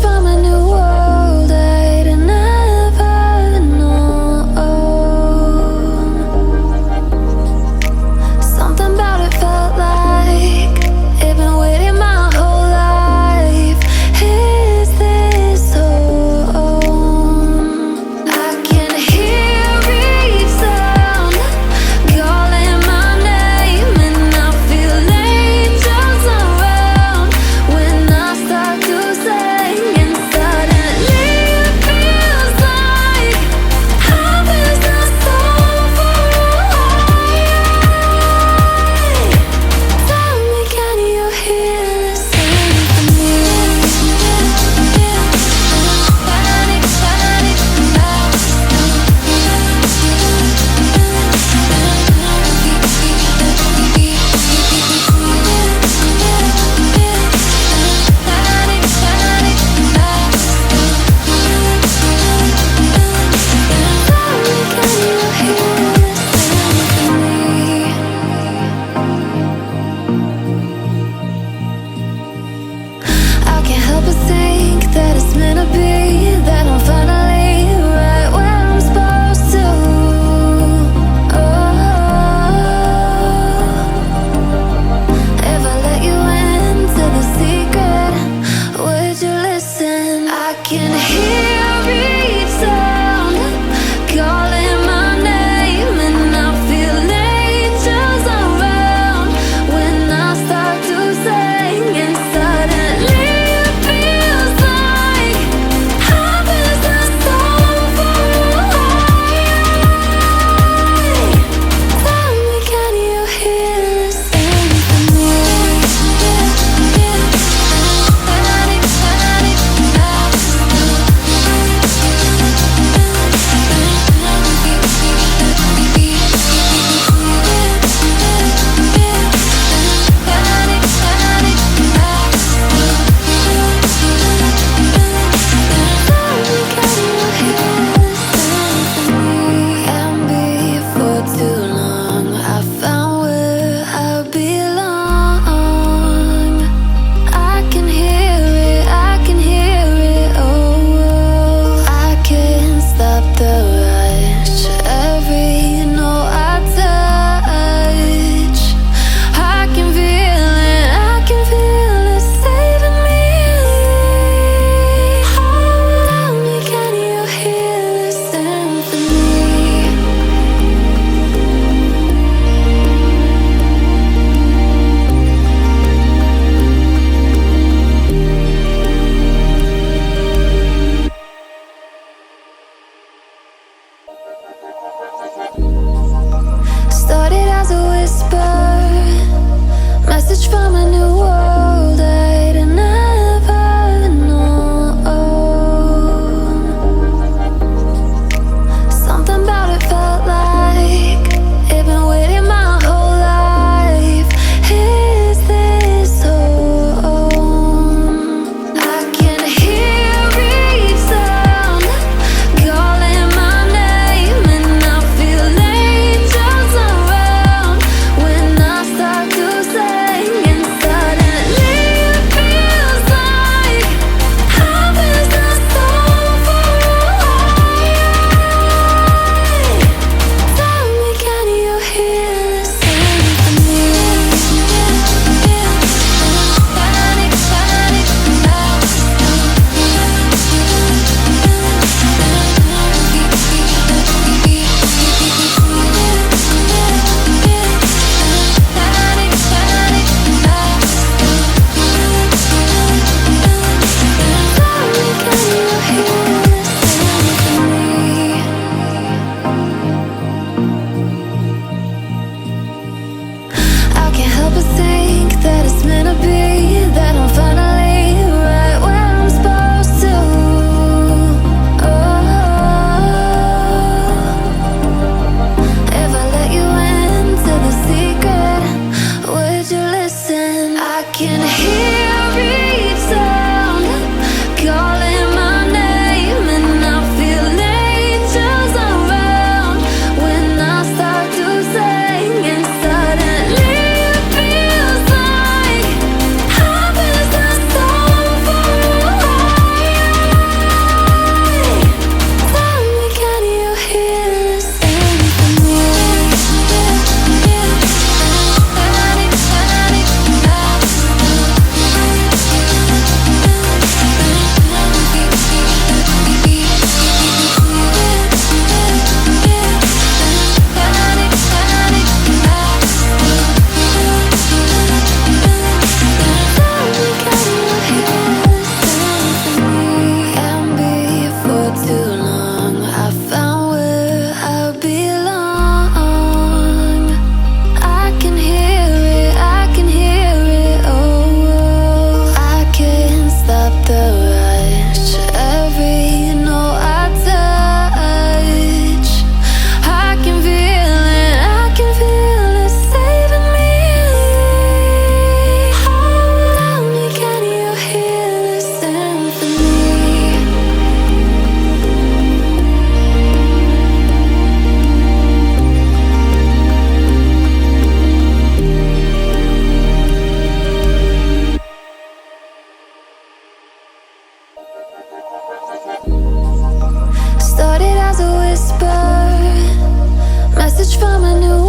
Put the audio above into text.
from a new world I'd never known. Something about it felt like it'd been waiting my whole life. Is this home? I can hear each sound calling my name, and I feel angels around when I start to sing. And suddenly it feels like heaven's not so far away. Tell me, can you hear the symphony? Panic, panic, I can't help but think that it's meant to be, that I'm finally right where I'm supposed to. If I let you into the secret, would you listen? I can hear each sound calling my name, and I feel angels around when I start to sing. And suddenly it feels like heaven's not message from a new